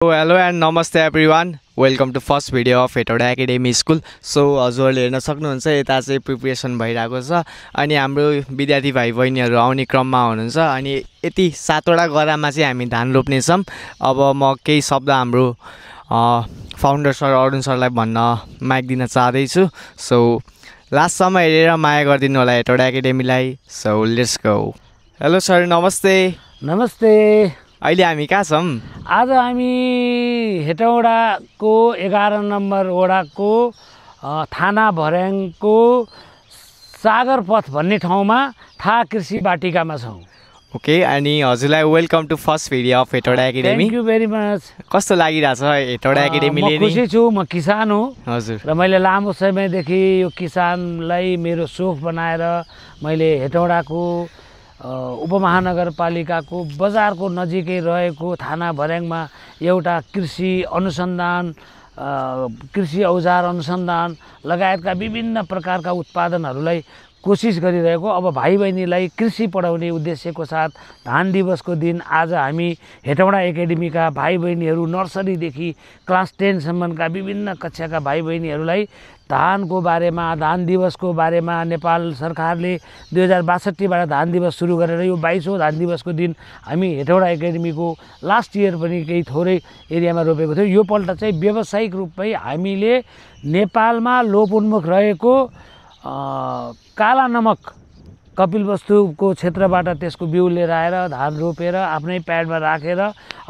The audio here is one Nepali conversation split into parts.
Hello and namaste everyone. Welcome to first video of Hetauda Academy School. So हजुरले हेर्न सक्नुहुन्छ यता चाहिँ प्रिपरेसन भइरहेको छ अनि हाम्रो विद्यार्थी भाइ बहिनीहरु आउने क्रममा हुनुहुन्छ अनि यति 7 वटा गरामा चाहिँ हामी धान रोप्ने छौं। अब म केही शब्द हाम्रो फाउन्डर सर अरुण सरलाई भन्न माइक दिन चाहदै छु। सो लास्ट सम्म हेरेर माया गर्दिनु होला Hetauda Academy-लाई। So let's go. Hello sir, नमस्ते। नमस्ते। अहिले हामी कहाँ छौं? आज हामी हेटौडाको 11 नम्बर वडाको थाना भर्याङको सागर पथ भन्ने ठाउँमा थाहा कृषि बाटिकामा छौं। ओके, अनि हजुरलाई welcome to first video of Hetauda Academy। Thank you very much. कस्तो लागिराछ Hetauda Academy ले? म खुसी छु, म किसान हो। हजुर। र मैले लामो समयदेखि यो किसानलाई मेरो सोख बनाएर मैले हेटौडाको उपमहानगरपालिकाको बजारको नजिकै रहेको थाना भर्याङमा एउटा कृषि अनुसन्धान कृषि औजार अनुसन्धान लगायतका विभिन्न प्रकारका उत्पादनहरूलाई कोशिश गरिरहेको अब भाइ बहिनीलाई कृषि पढाउने उद्देश्यको साथ धान दिवसको दिन आज हामी हेटौडा एकाडेमीका भाइ बहिनीहरू नर्सरीदेखि क्लास 10 सम्मका विभिन्न कक्षाका भाइ बहिनीहरूलाई धानको बारेमा, धान दिवसको बारेमा नेपाल सरकारले 2062 बाट धान दिवस सुरु गरेर यो 22औं धान दिवसको दिन हामी हेटौडा एकाडेमीको लास्ट इयर पनि केही थोरै एरियामा रोपेको थियो। यो पल्ट चाहिँ व्यावसायिक रूपमै हामीले नेपालमा लोपोन्मुख रहेको काला नमक कपिलवस्तुको क्षेत्रबाट त्यसको बिउ लिएर आएर धान रोपेर आफ्नै प्याडमा राखेर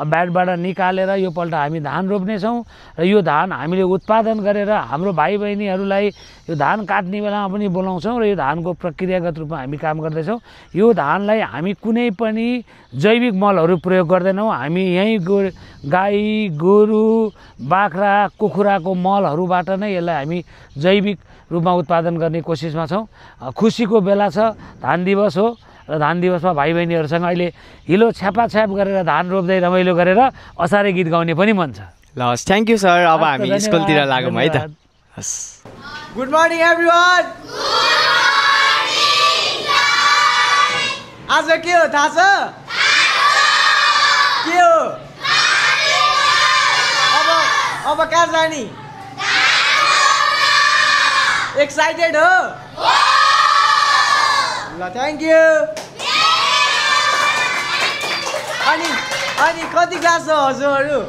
ब्याडबाट निकालेर यो पल्ट हामी धान रोप्ने छौं र यो धान हामीले उत्पादन गरेर हाम्रो भाइ बहिनीहरूलाई यो धान काट्ने बेलामा पनि बोलाउँछौं र यो धानको प्रक्रियागत रूपमा हामी काम गर्दै छौं। यो धानलाई हामी कुनै पनि जैविक मलहरू प्रयोग गर्दैनौं। हामी यही गाई, गोरु, बाख्रा, कुखुराको मलहरूबाट नै यसलाई हामी जैविक रूपमा उत्पादन गर्ने कोसिसमा छौं। खुसीको बेला छ, धान दिवस हो र धान दिवसमा भाइ बहिनीहरुसँग अहिले हिलो छ्यापाछ्याप गरेर धान रोप्दै रमाइलो गरेर असारे गीत गाउने पनि मन छ। ल, थ्यांक यू सर। अब हामी स्कुलतिर लागौं है त। हस्। Good morning everyone. आज के हो थाहा छ? के हो? अब कहाँ जाने? एक्साइटेड हो? ल, थ्यांक यू। अनि कति क्लास हो हजुरहरु?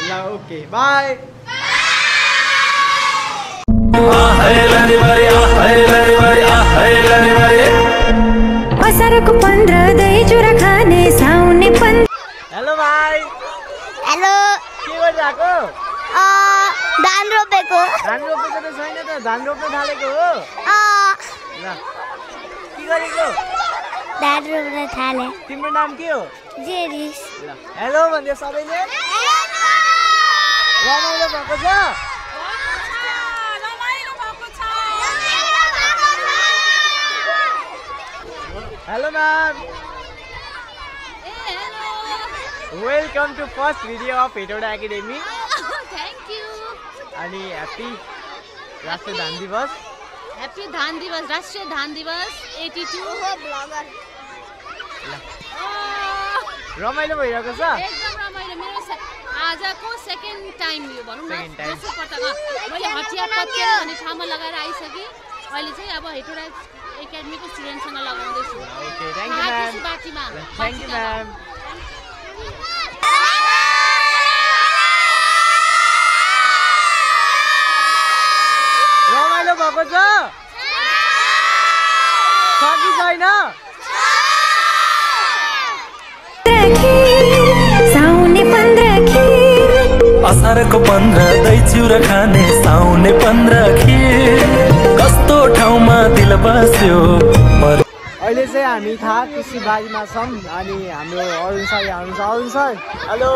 ल, ओके, बाइ। असारको 15 दही चुरा खाने साउने 15। हेलो भाइ। हेलो। के गरिरहेको? धान रोपेको। धान रोपेको त छैन त, धान रोप्न थालेको हो? ल, के गरेको? धान रोप्न थाले। तिम्रो नाम के हो? जेरिस। ल, हेलो भन्दियो सबैले। रमाइलो भएको छ? Hello ma'am. Welcome to first video of Hetauda Academy। Thank you. अनि ह्यापी राष्ट्रिय धान दिवस। ह्यापी धान दिवस, राष्ट्रिय धान दिवस 82 ब्लगर। रमाइलो भइरहेको छ? एकदम रमाइलो। मेरो आजको सेकेन्ड टाइम यो भनौं न। दोस्रो पटक मैले हटिया पत्केल भन्ने ठाउँमा लगाएर आइसके। अहिले चाहिँ अब हेटौडा एकाडेमीको स्टुडेन्टसँग लगाउँदै छु। Okay, thank you ma'am. बाटीमा। Thank you ma'am. रमाइलो भएको छ? कि छैन? साउने 15 खीर। असारको 15 दही चिउरा खाने साउने 15 खीर। कस्तो ठाउँमा दिल बस्यो। अहिले चाहिँ हामी थाहा कृषि बारीमा छौं अनि हाम्रो अरुण सर यहाँ हुनुहुन्छ। Arun sir, hello.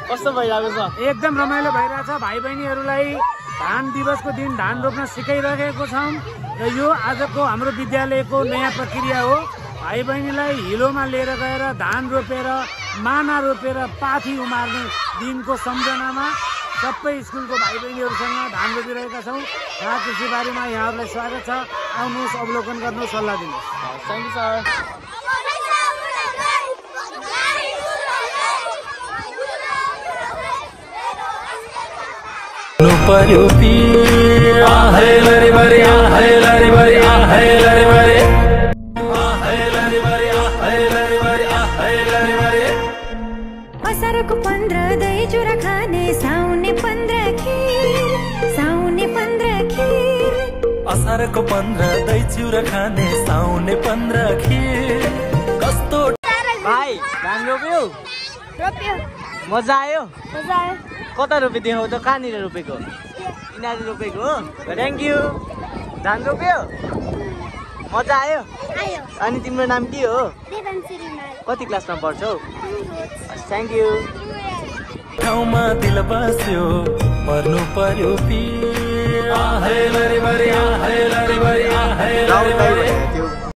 कस्तो भइरहेको छ? एकदम रमाइलो भइरहेछ। भाइ बहिनीहरूलाई धान दिवसको दिन धान रोप्न सिकाइरहेको छौं र यो आजको हाम्रो विद्यालयको नयाँ प्रक्रिया हो। भाइ बहिनीलाई हिलोमा लिएर गएर धान रोपेर, माना रोपेर पाथी उमार्ने दिनको सम्झनामा सबै स्कुलको भाइ बहिनीहरूसँग धान रोपिरहेका छौं। यहाँ कृषि बारीमा यहाँहरूलाई स्वागत छ। आउनुहोस्, अवलोकन गर्नुहोस्, सल्लाह दिनुहोस्। Thank you sir. पर्यो पिर आहे लरी बरी आहे लरी बरी आहे लरी बरी आहे लरी बरी आहे लरी बरी आहे लरी बरी असारको 15 दही चुरा खाने साउने 15 खीर साउने 15 खीर असारको 15 दही चिउरा खाने साउने 15 खीर कस्तो भाइ धान रोप्यो रोप्यो मजा आयो मजा आयो कता रोपे देखाउ त कहाँनिर रोपेको यिनीहरू रोपेको हो थ्याङ्क यू धान रोप्यो मजा आयो आयो अनि तिम्रो नाम के हो देवांशी रिमाल कति क्लासमा पढ्छौ थ्याङ्क यू ठाउँमा दिल बस्यो मर्नु पर्यो पिर आहे लरी बरी आहे लरी बरी आहे लरी बरी